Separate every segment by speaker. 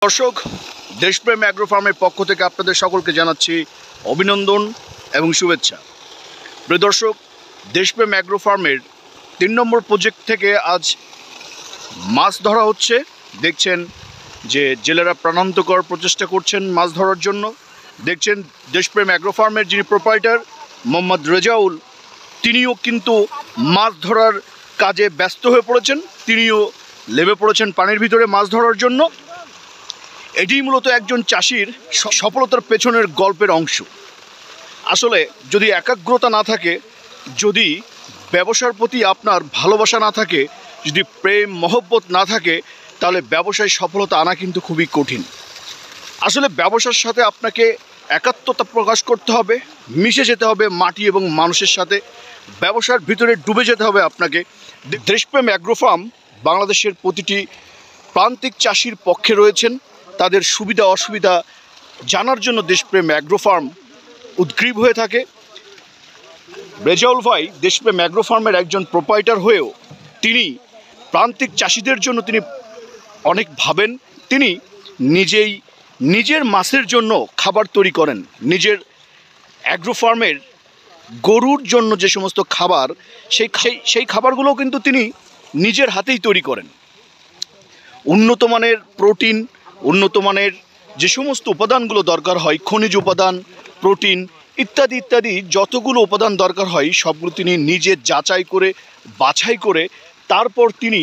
Speaker 1: দর্শক, দেশপ্রেম অ্যাগ্রো ফার্মের পক্ষ থেকে আপনাদের সকলকে জানাচ্ছি অভিনন্দন এবং শুভেচ্ছা। প্রিয় দর্শক, দেশপ্রেম অ্যাগ্রো ফার্মের 3 নম্বর প্রজেক্ট থেকে আজ মাছ ধরা হচ্ছে। দেখছেন যে জেলেরা প্রাণান্তকর প্রচেষ্টা করছেন মাছ ধরার জন্য। দেখছেন দেশপ্রেম অ্যাগ্রো ফার্মের যিনি প্রোপাইটার মোহাম্মদ রেজাউল, তিনিও কিন্তু মাছ ধরার কাজে ব্যস্ত হয়ে পড়েছেন। তিনিও লেবে পড়েছেন পানির ভিতরে মাছ ধরার জন্য। এটি মূলত একজন চাষির সফলতার পেছনের গল্পের অংশ। আসলে যদি একাগ্রতা না থাকে, যদি ব্যবসার প্রতি আপনার ভালোবাসা না থাকে, যদি প্রেম মহব্বত না থাকে, তাহলে ব্যবসায় সফলতা আনা কিন্তু খুবই কঠিন। আসলে ব্যবসার সাথে আপনাকে একাত্মতা প্রকাশ করতে হবে, মিশে যেতে হবে মাটি এবং মানুষের সাথে, ব্যবসার ভিতরে ডুবে যেতে হবে আপনাকে। দেশপ্রেম অ্যাগ্রো ফার্ম বাংলাদেশের প্রতিটি প্রান্তিক চাষির পক্ষে রয়েছেন। তাদের সুবিধা অসুবিধা জানার জন্য দেশপ্রেম অ্যাগ্রো ফার্ম উদ্গ্রীব হয়ে থাকে। রেজাউল ভাই দেশপ্রেম অ্যাগ্রো ফার্মের একজন প্রোপাইটার হয়েও তিনি প্রান্তিক চাষিদের জন্য তিনি অনেক ভাবেন। তিনি নিজের মাছের জন্য খাবার তৈরি করেন। নিজের অ্যাগ্রো ফার্মের গরুর জন্য যে সমস্ত খাবার, সেই খাবারগুলো কিন্তু তিনি নিজের হাতেই তৈরি করেন। উন্নত মানের প্রোটিন, উন্নত মানের যে সমস্ত উপাদানগুলো দরকার হয়, খনিজ উপাদান, প্রোটিন ইত্যাদি ইত্যাদি যতগুলো উপাদান দরকার হয়, সবগুলো তিনি নিজে যাচাই করে বাছাই করে তারপর তিনি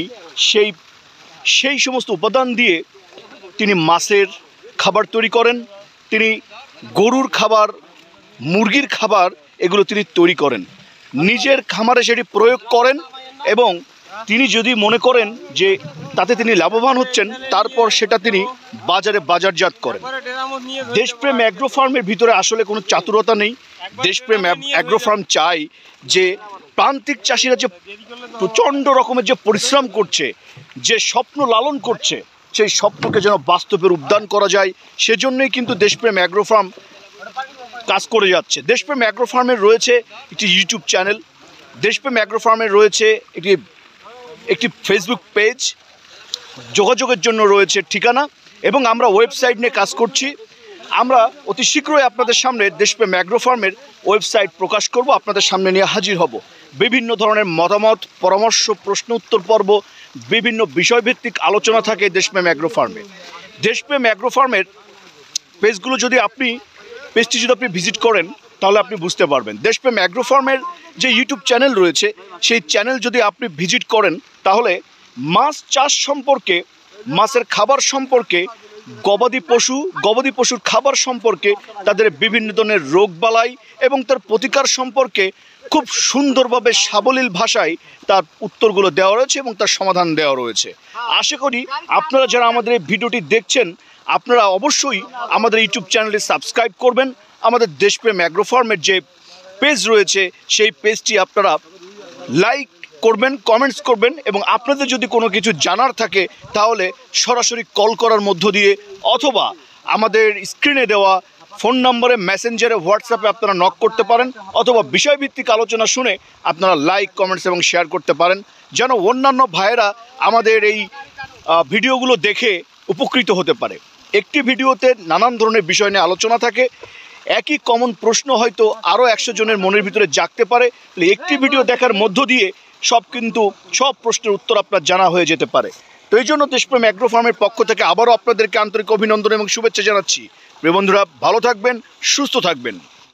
Speaker 1: সেই সমস্ত উপাদান দিয়ে তিনি মাছের খাবার তৈরি করেন। তিনি গরুর খাবার, মুরগির খাবার এগুলো তিনি তৈরি করেন, নিজের খামারে সেটি প্রয়োগ করেন এবং তিনি যদি মনে করেন যে তাতে তিনি লাভবান হচ্ছেন, তারপর সেটা তিনি বাজারে বাজারজাত করেন। দেশপ্রেম অ্যাগ্রো ফার্মের ভিতরে আসলে কোনো চাতুরতা নেই। দেশপ্রেম অ্যাগ্রো ফার্ম চাই যে প্রান্তিক চাষিরা যে প্রচণ্ড রকমের যে পরিশ্রম করছে, যে স্বপ্ন লালন করছে, সেই স্বপ্নকে যেন বাস্তবে রূপদান করা যায়, সেজন্যই কিন্তু দেশপ্রেম অ্যাগ্রো ফার্ম কাজ করে যাচ্ছে। দেশপ্রেম অ্যাগ্রো ফার্মের রয়েছে একটি ইউটিউব চ্যানেল, দেশপ্রেম অ্যাগ্রো ফার্মের রয়েছে একটি ফেসবুক পেজ, যোগাযোগের জন্য রয়েছে ঠিকানা, এবং আমরা ওয়েবসাইট নিয়ে কাজ করছি। আমরা অতি শীঘ্রই আপনাদের সামনে দেশপ্রেম অ্যাগ্রো ফার্মের ওয়েবসাইট প্রকাশ করব, আপনাদের সামনে নিয়ে হাজির হব। বিভিন্ন ধরনের মতামত, পরামর্শ, প্রশ্ন উত্তর পর্ব, বিভিন্ন বিষয়ভিত্তিক আলোচনা থাকে দেশপ্রেম অ্যাগ্রো ফার্মে। দেশপ্রেম অ্যাগ্রো ফার্মের পেজটি যদি আপনি ভিজিট করেন, তাহলে আপনি বুঝতে পারবেন। দেশপ্রেম অ্যাগ্রো ফার্মের যে ইউটিউব চ্যানেল রয়েছে, সেই চ্যানেল যদি আপনি ভিজিট করেন, তাহলে মাছ চাষ সম্পর্কে, মাছের খাবার সম্পর্কে, গবাদি পশুর খাবার সম্পর্কে, তাদের বিভিন্ন ধরনের রোগবালাই এবং তার প্রতিকার সম্পর্কে খুব সুন্দরভাবে সাবলীল ভাষায় তার উত্তরগুলো দেওয়া রয়েছে এবং তার সমাধান দেওয়া রয়েছে। আশা করি আপনারা যারা আমাদের এই ভিডিওটি দেখছেন, আপনারা অবশ্যই আমাদের ইউটিউব চ্যানেলটি সাবস্ক্রাইব করবেন। আমাদের দেশপ্রেম অ্যাগ্রো ফার্মের যে পেজ রয়েছে, সেই পেজটি আপনারা লাইক করবেন, কমেন্টস করবেন, এবং আপনাদের যদি কোনো কিছু জানার থাকে তাহলে সরাসরি কল করার মধ্য দিয়ে অথবা আমাদের স্ক্রিনে দেওয়া ফোন নম্বরে, মেসেঞ্জারে, হোয়াটসঅ্যাপে আপনারা নক করতে পারেন, অথবা বিষয়ভিত্তিক আলোচনা শুনে আপনারা লাইক, কমেন্টস এবং শেয়ার করতে পারেন, যেন অন্যান্য ভাইয়েরা আমাদের এই ভিডিওগুলো দেখে উপকৃত হতে পারে। একটি ভিডিওতে নানান ধরনের বিষয় নিয়ে আলোচনা থাকে, একই কমন প্রশ্ন হয়তো আরও 100 জনের মনের ভিতরে জাগতে পারে। একটি ভিডিও দেখার মধ্য দিয়ে সব প্রশ্নের উত্তর আপনার জানা হয়ে যেতে পারে। তো এই জন্য দেশপ্রেম অ্যাগ্রো ফার্মের পক্ষ থেকে আবারও আপনাদেরকে আন্তরিক অভিনন্দন এবং শুভেচ্ছা জানাচ্ছি। প্রিয় বন্ধুরা, ভালো থাকবেন, সুস্থ থাকবেন।